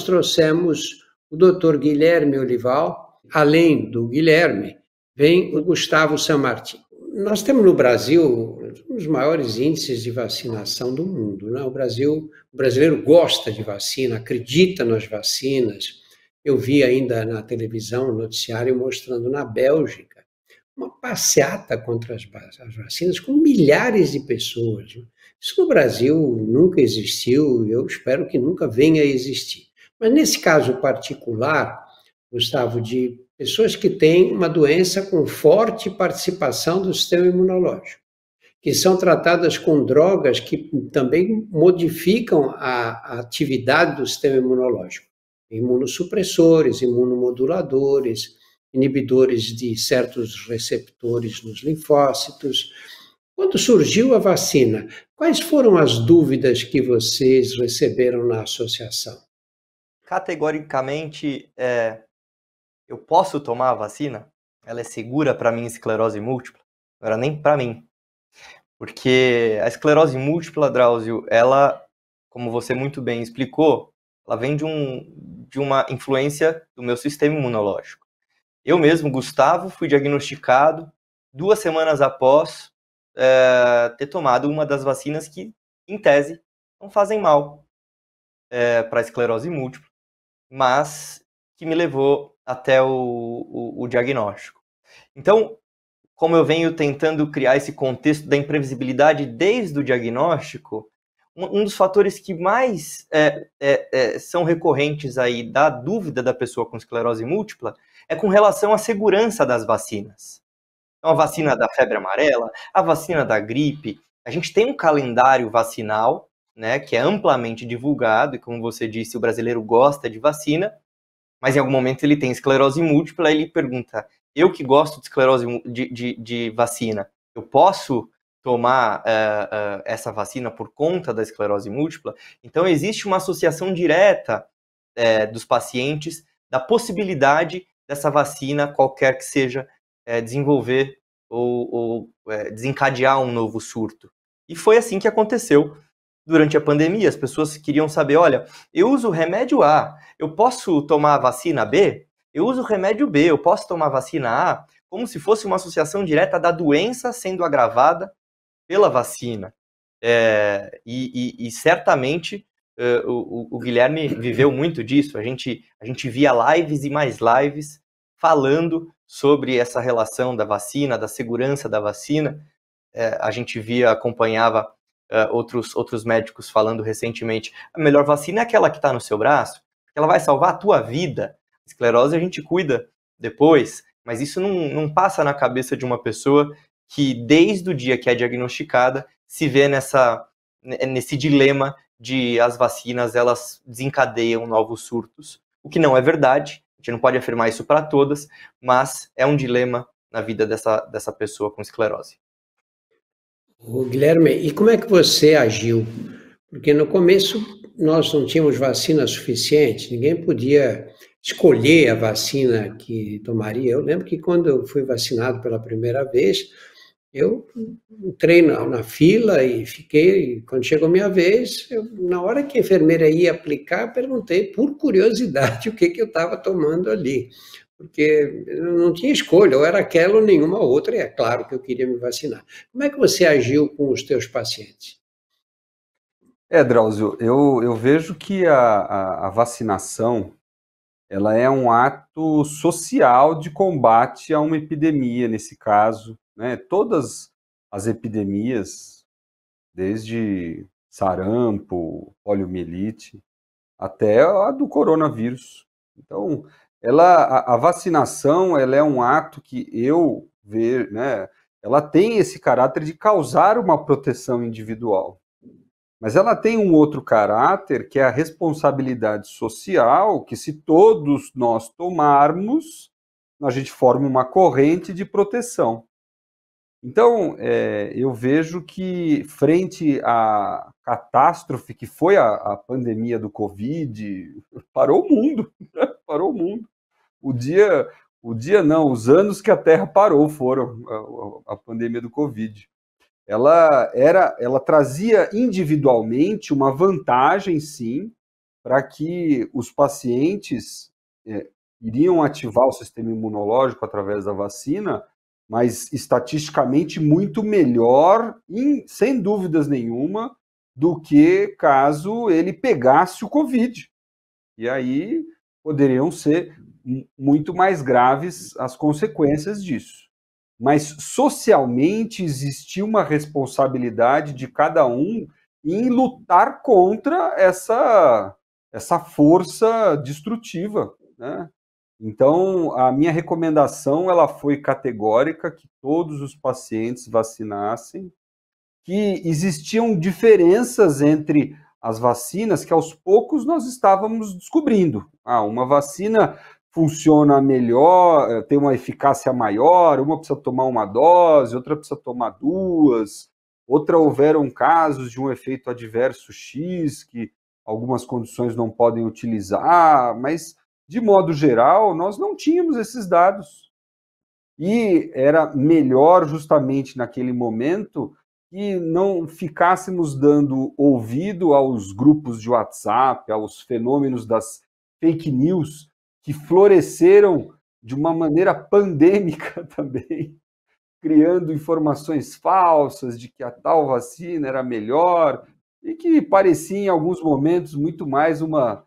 nós trouxemos o Dr. Guilherme Olival. Além do Guilherme, vem o Gustavo Sanmartin. Nós temos no Brasil um dos maiores índices de vacinação do mundo, né? O brasileiro gosta de vacina, acredita nas vacinas. Eu vi ainda na televisão, um noticiário mostrando na Bélgica uma passeata contra as vacinas com milhares de pessoas. Isso no Brasil nunca existiu e eu espero que nunca venha a existir. Mas nesse caso particular, Gustavo, de pessoas que têm uma doença com forte participação do sistema imunológico, que são tratadas com drogas que também modificam a atividade do sistema imunológico. Imunossupressores, imunomoduladores, inibidores de certos receptores nos linfócitos. Quando surgiu a vacina, quais foram as dúvidas que vocês receberam na associação? Categoricamente, eu posso tomar a vacina? Ela é segura para minha esclerose múltipla? Não era nem para mim. Porque a esclerose múltipla, Drauzio, ela, como você muito bem explicou, ela vem de uma influência do meu sistema imunológico. Eu mesmo, Gustavo, fui diagnosticado 2 semanas após ter tomado uma das vacinas que, em tese, não fazem mal para a esclerose múltipla, mas que me levou até o diagnóstico. Então, como eu venho tentando criar esse contexto da imprevisibilidade desde o diagnóstico, um dos fatores que mais são recorrentes aí da dúvida da pessoa com esclerose múltipla é com relação à segurança das vacinas. Então, a vacina da febre amarela, a vacina da gripe, a gente tem um calendário vacinal, né, que é amplamente divulgado, e como você disse, o brasileiro gosta de vacina, mas em algum momento ele tem esclerose múltipla, aí ele pergunta, eu que gosto de esclerose de vacina, eu posso tomar essa vacina por conta da esclerose múltipla? Então existe uma associação direta dos pacientes da possibilidade dessa vacina, qualquer que seja, desenvolver ou desencadear um novo surto. E foi assim que aconteceu durante a pandemia. As pessoas queriam saber, olha, eu uso o remédio A, eu posso tomar a vacina B? Eu uso o remédio B, eu posso tomar a vacina A? Como se fosse uma associação direta da doença sendo agravada pela vacina. E certamente o Guilherme viveu muito disso. A gente via lives e mais lives falando sobre essa relação da vacina, da segurança da vacina. A gente acompanhava outros médicos falando recentemente, a melhor vacina é aquela que está no seu braço, porque ela vai salvar a tua vida. Esclerose a gente cuida depois, mas isso não passa na cabeça de uma pessoa que desde o dia que é diagnosticada se vê nesse dilema de as vacinas elas desencadeiam novos surtos, o que não é verdade, a gente não pode afirmar isso para todas, mas é um dilema na vida dessa pessoa com esclerose. Guilherme, e como é que você agiu? Porque no começo nós não tínhamos vacina suficiente, ninguém podia escolher a vacina que tomaria. Eu lembro que quando eu fui vacinado pela primeira vez, eu entrei na fila e fiquei, quando chegou a minha vez, na hora que a enfermeira ia aplicar, perguntei por curiosidade o que eu estava tomando ali, porque eu não tinha escolha, ou era aquela ou nenhuma outra, e é claro que eu queria me vacinar. Como é que você agiu com os teus pacientes? Drauzio, eu vejo que a vacinação ela é um ato social de combate a uma epidemia, nesse caso, né? Todas as epidemias, desde sarampo, poliomielite, até a do coronavírus. Então, a vacinação ela é um ato que eu vejo, né? Ela tem esse caráter de causar uma proteção individual. Mas ela tem um outro caráter, que é a responsabilidade social, que se todos nós tomarmos, a gente forma uma corrente de proteção. Então, eu vejo que, frente à catástrofe que foi a pandemia do Covid, parou o mundo, parou o mundo. Os anos que a Terra parou foram a pandemia do Covid. Ela trazia individualmente uma vantagem, sim, para que os pacientes iriam ativar o sistema imunológico através da vacina, mas estatisticamente muito melhor, sem dúvidas nenhuma, do que caso ele pegasse o Covid. E aí poderiam ser muito mais graves as consequências disso. Mas socialmente existia uma responsabilidade de cada um em lutar contra essa força destrutiva, né? Então, a minha recomendação ela foi categórica, que todos os pacientes vacinassem, que existiam diferenças entre as vacinas que aos poucos nós estávamos descobrindo. Uma vacina funciona melhor, tem uma eficácia maior, uma precisa tomar uma dose, outra precisa tomar duas, houveram casos de um efeito adverso X, que algumas condições não podem utilizar, mas, de modo geral, nós não tínhamos esses dados. E era melhor, justamente naquele momento, que não ficássemos dando ouvido aos grupos de WhatsApp, aos fenômenos das fake news, que floresceram de uma maneira pandêmica também, criando informações falsas de que a tal vacina era melhor, e que parecia, em alguns momentos, muito mais uma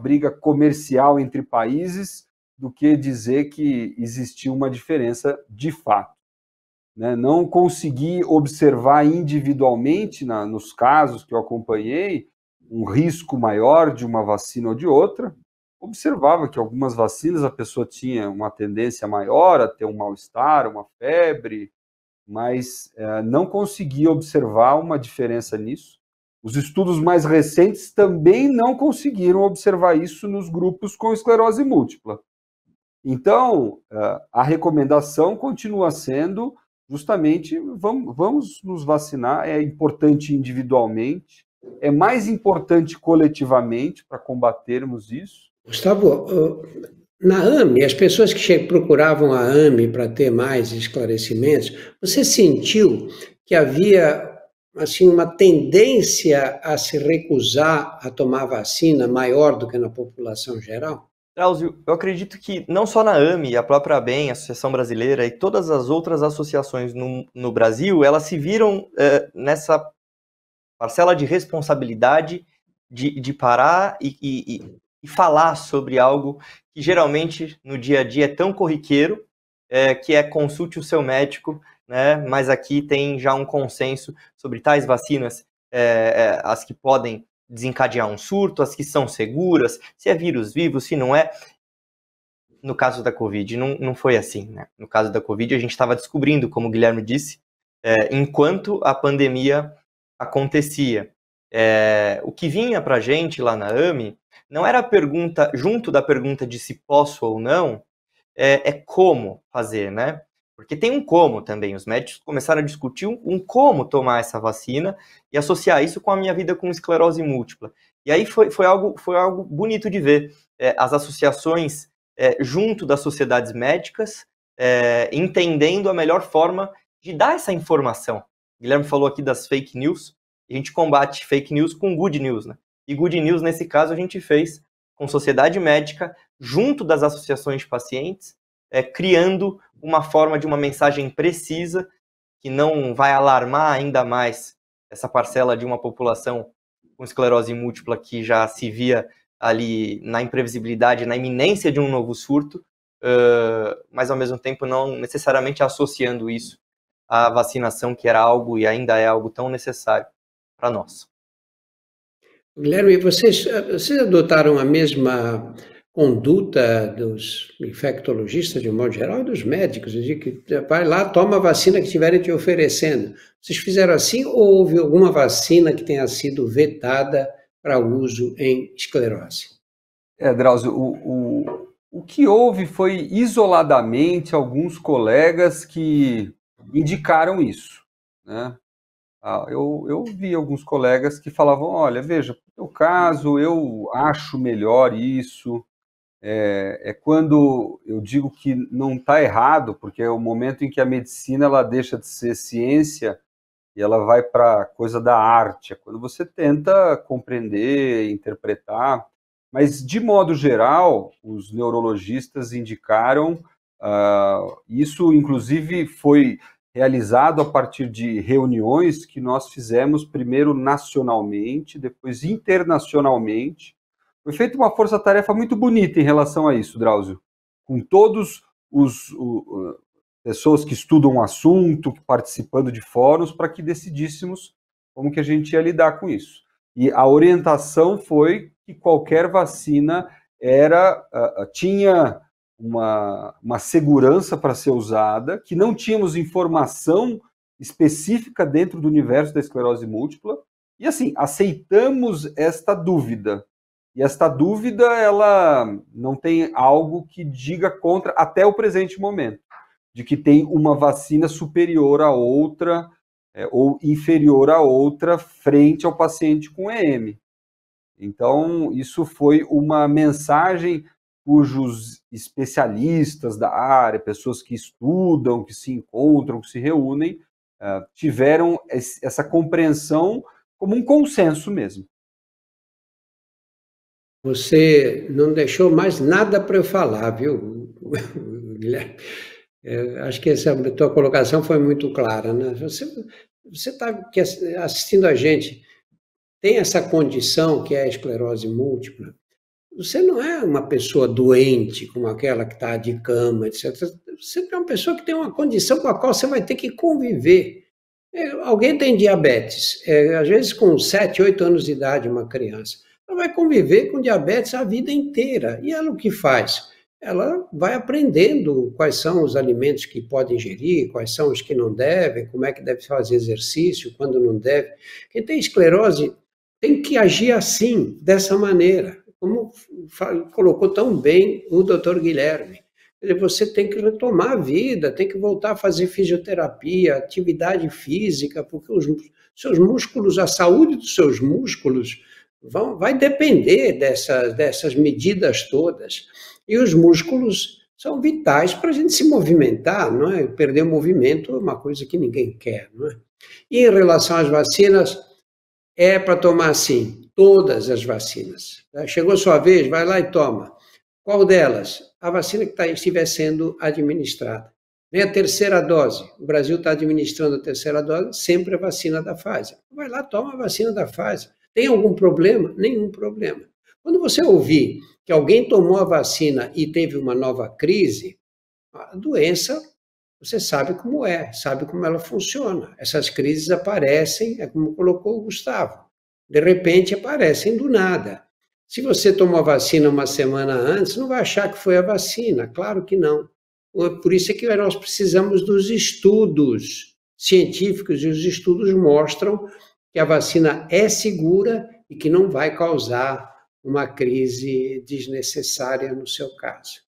briga comercial entre países do que dizer que existia uma diferença de fato. Né? Não consegui observar individualmente, nos casos que eu acompanhei, um risco maior de uma vacina ou de outra. Observava que algumas vacinas a pessoa tinha uma tendência maior a ter um mal-estar, uma febre, mas não conseguia observar uma diferença nisso. Os estudos mais recentes também não conseguiram observar isso nos grupos com esclerose múltipla. Então, a recomendação continua sendo justamente vamos nos vacinar, é importante individualmente, é mais importante coletivamente para combatermos isso. Gustavo, na AME, as pessoas que procuravam a AME para ter mais esclarecimentos, você sentiu que havia assim, uma tendência a se recusar a tomar vacina maior do que na população geral? Drauzio, eu acredito que não só na AME, a própria ABEM, a Associação Brasileira e todas as outras associações no Brasil, elas se viram nessa parcela de responsabilidade de parar e falar sobre algo que geralmente no dia a dia é tão corriqueiro, que é consulte o seu médico, né? Mas aqui tem já um consenso sobre tais vacinas, as que podem desencadear um surto, as que são seguras, se é vírus vivo, se não é. No caso da Covid, não foi assim, né? No caso da Covid, a gente estava descobrindo, como o Guilherme disse, enquanto a pandemia acontecia. O que vinha para a gente lá na AME não era a pergunta, junto da pergunta de se posso ou não, como fazer, né? Porque tem um como também. Os médicos começaram a discutir um como tomar essa vacina e associar isso com a minha vida com esclerose múltipla. E aí foi algo bonito de ver. As associações junto das sociedades médicas, entendendo a melhor forma de dar essa informação. O Guilherme falou aqui das fake news. A gente combate fake news com good news, né? E good news, nesse caso, a gente fez com sociedade médica, junto das associações de pacientes, criando uma forma de uma mensagem precisa, que não vai alarmar ainda mais essa parcela de uma população com esclerose múltipla que já se via ali na imprevisibilidade, na iminência de um novo surto, mas ao mesmo tempo não necessariamente associando isso à vacinação, que era algo e ainda é algo tão necessário para nós. Guilherme, vocês adotaram a mesma conduta dos infectologistas, de um modo geral, e dos médicos, de que vai lá, toma a vacina que estiverem te oferecendo. Vocês fizeram assim ou houve alguma vacina que tenha sido vetada para uso em esclerose? Drauzio, o que houve foi isoladamente alguns colegas que indicaram isso, né? Eu vi alguns colegas que falavam, olha, veja, no caso, eu acho melhor isso. Quando eu digo que não está errado, porque é o momento em que a medicina ela deixa de ser ciência e ela vai para a coisa da arte, é quando você tenta compreender, interpretar, mas de modo geral, os neurologistas indicaram, isso inclusive foi realizado a partir de reuniões que nós fizemos primeiro nacionalmente, depois internacionalmente. Foi feita uma força-tarefa muito bonita em relação a isso, Drauzio, com todos os pessoas que estudam o assunto, participando de fóruns, para que decidíssemos como que a gente ia lidar com isso. E a orientação foi que qualquer vacina tinha uma segurança para ser usada, que não tínhamos informação específica dentro do universo da esclerose múltipla, e assim, aceitamos esta dúvida. E esta dúvida, ela não tem algo que diga contra, até o presente momento, de que tem uma vacina superior a outra, ou inferior a outra, frente ao paciente com EM. Então, isso foi uma mensagem cujos especialistas da área, pessoas que estudam, que se encontram, que se reúnem, tiveram essa compreensão como um consenso mesmo. Você não deixou mais nada para eu falar, viu, Guilherme? Acho que essa tua colocação foi muito clara, né? Você está assistindo a gente, tem essa condição que é a esclerose múltipla. Você não é uma pessoa doente, como aquela que está de cama, etc. Você é uma pessoa que tem uma condição com a qual você vai ter que conviver. Alguém tem diabetes, às vezes com 7, 8 anos de idade, uma criança. Ela vai conviver com diabetes a vida inteira. E ela o que faz? Ela vai aprendendo quais são os alimentos que pode ingerir, quais são os que não devem, como é que deve fazer exercício, quando não deve. Quem tem esclerose tem que agir assim, dessa maneira, como colocou tão bem o doutor Guilherme. Você tem que retomar a vida, tem que voltar a fazer fisioterapia, atividade física, porque os seus músculos, a saúde dos seus músculos vai depender dessas medidas todas. E os músculos são vitais para a gente se movimentar, não é? Perder o movimento é uma coisa que ninguém quer, não é? E em relação às vacinas, é para tomar, sim, todas as vacinas. Chegou a sua vez, vai lá e toma. Qual delas? A vacina que estiver sendo administrada. Vem a terceira dose. O Brasil está administrando a terceira dose, sempre a vacina da Pfizer. Vai lá, toma a vacina da Pfizer. Tem algum problema? Nenhum problema. Quando você ouvir que alguém tomou a vacina e teve uma nova crise, a doença, você sabe como sabe como ela funciona. Essas crises aparecem, é como colocou o Gustavo. De repente aparecem do nada. Se você tomou a vacina uma semana antes, não vai achar que foi a vacina, claro que não. Por isso é que nós precisamos dos estudos científicos, e os estudos mostram que a vacina é segura e que não vai causar uma crise desnecessária no seu caso.